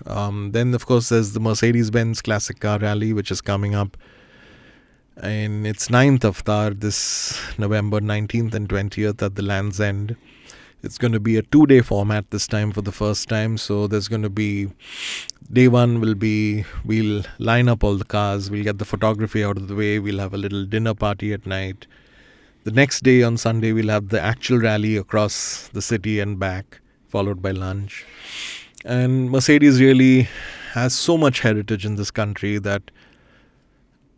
Then, of course, there's the Mercedes-Benz Classic Car Rally, which is coming up in its 9th avatar this November 19th and 20th at the Land's End. It's going to be a 2-day format this time for the first time. So there's going to be, day one will be, we'll line up all the cars, we'll get the photography out of the way, we'll have a little dinner party at night. The next day on Sunday, we'll have the actual rally across the city and back, followed by lunch. And Mercedes really has so much heritage in this country that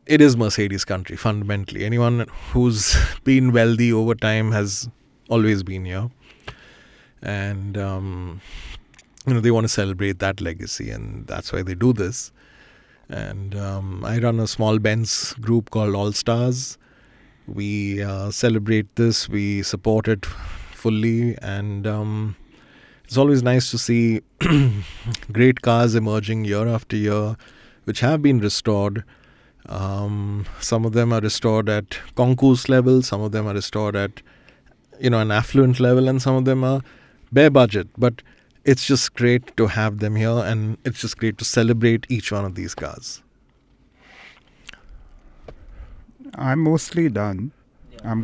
it is Mercedes country, fundamentally. Anyone who's been wealthy over time has always been here. And, they want to celebrate that legacy, and that's why they do this. And I run a small Benz group called All Stars. We celebrate this, we support it fully, and it's always nice to see great cars emerging year after year, which have been restored. Some of them are restored at concourse level, some of them are restored at an affluent level, and some of them are bare budget. But it's just great to have them here, and it's just great to celebrate each one of these cars. I'm mostly done. Yeah.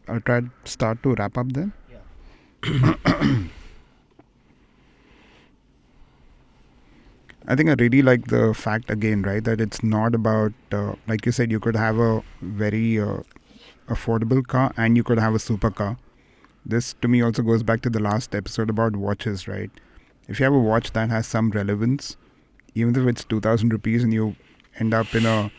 I'll try to start to wrap up then. Yeah. I think I really like the fact again, right, that it's not about, like you said, you could have a very affordable car and you could have a supercar. This to me also goes back to the last episode about watches, right? If you have a watch that has some relevance, even if it's 2,000 rupees and you end up in a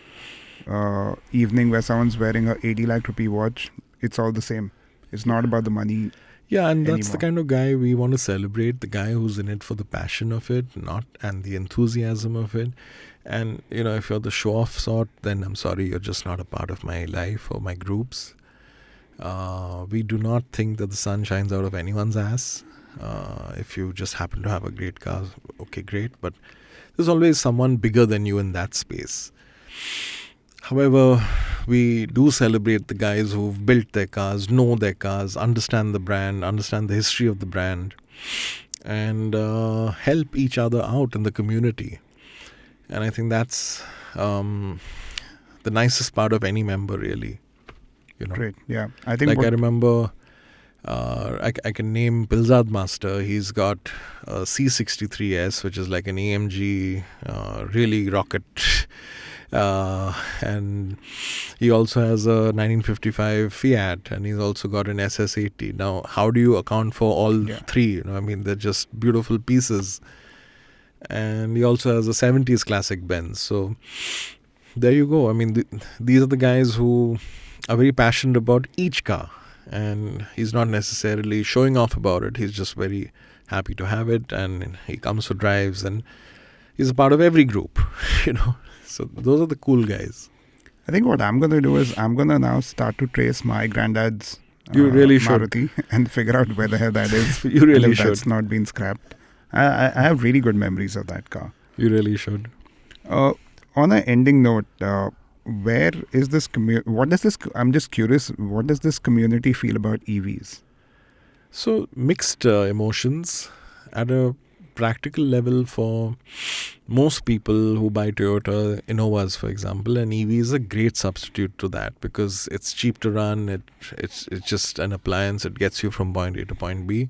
evening where someone's wearing a 80 lakh rupee watch, it's all the same. It's not about the money. Yeah, and that's the kind of guy we want to celebrate, the guy who's in it for the passion of it, and the enthusiasm of it. And, if you're the show-off sort, then I'm sorry, you're just not a part of my life or my groups. We do not think that the sun shines out of anyone's ass. If you just happen to have a great car, okay, great. But there's always someone bigger than you in that space. However, we do celebrate the guys who've built their cars, know their cars, understand the brand, understand the history of the brand, and help each other out in the community. And I think that's the nicest part of any member, really. Great, yeah. I think I remember, I can name Pilzad Master. He's got a C63S, which is like an AMG, really rocket. And he also has a 1955 Fiat, and he's also got an SS80. Now, how do you account for all three? They're just beautiful pieces. And he also has a 70s classic Benz. So there you go. These are the guys who are very passionate about each car, and he's not necessarily showing off about it. He's just very happy to have it, and he comes for drives, and he's a part of every group, So those are the cool guys. I think what I'm going to do is I'm going to now start to trace my granddad's you really Maruti and figure out where the hell that is. You really should. That's not been scrapped. I have really good memories of that car. You really should. On an ending note, where is this I'm just curious, what does this community feel about EVs? So mixed emotions. At a practical level, for most people who buy Toyota Innovas, for example, an EV is a great substitute to that because it's cheap to run. It's just an appliance. It gets you from point A to point B.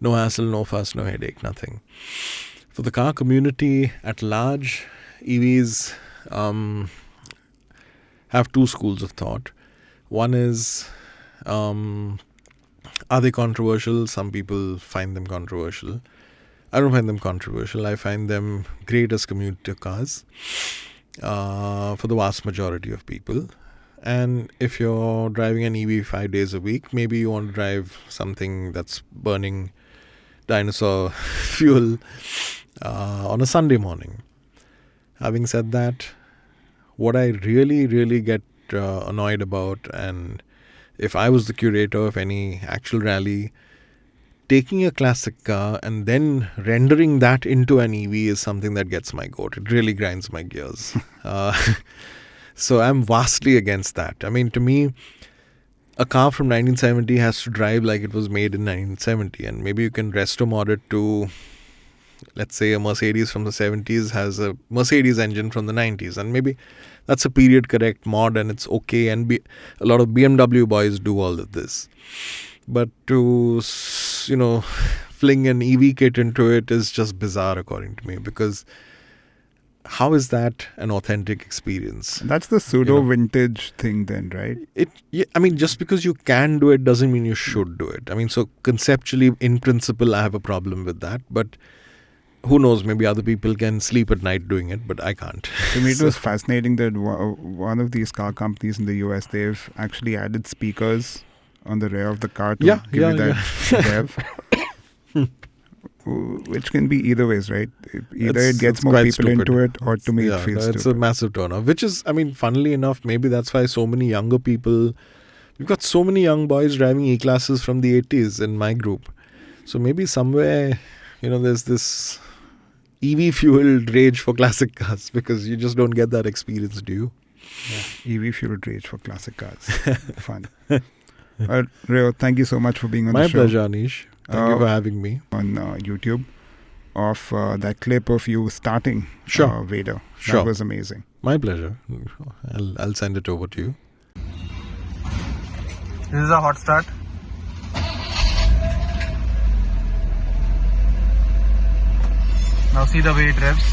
No hassle, no fuss, no headache, nothing. For the car community at large, EVs have two schools of thought. One is, are they controversial? Some people find them controversial. I don't find them controversial. I find them great as commuter cars for the vast majority of people. And if you're driving an EV 5 days a week, maybe you want to drive something that's burning dinosaur fuel on a Sunday morning. Having said that, what I really, really get annoyed about, and if I was the curator of any actual rally, taking a classic car and then rendering that into an EV is something that gets my goat. It really grinds my gears. So I'm vastly against that. To me, a car from 1970 has to drive like it was made in 1970, and maybe you can resto mod it to, let's say, a Mercedes from the 70s has a Mercedes engine from the 90s, and maybe that's a period correct mod and it's okay, and a lot of BMW boys do all of this. But to, fling an EV kit into it is just bizarre according to me, because how is that an authentic experience? That's the pseudo-vintage thing then, right? Just because you can do it doesn't mean you should do it. So conceptually, in principle, I have a problem with that. But who knows, maybe other people can sleep at night doing it, but I can't. To me, it was fascinating that one of these car companies in the US, they've actually added speakers on the rear of the car to Yeah, give yeah, you that rev. Which can be either ways, right? Either it gets it's more quite people stupid. into it, or to me it Yeah, feels no, it's stupid. a massive turnoff. Which is, I mean, funnily enough, maybe that's why so many younger people. We've got so many young boys driving E-classes from the 80s in my group. So maybe somewhere, there's this EV fueled rage for classic cars because you just don't get that experience, do you? Yeah. EV fueled rage for classic cars. Fun. Rayo, thank you so much for being on My the show. pleasure, Anish. Thank you for having me. On YouTube of that clip of you starting Sure. Vader. Sure. That was amazing. My pleasure. I'll send it over to you. This is a hot start. Now see the way it revs.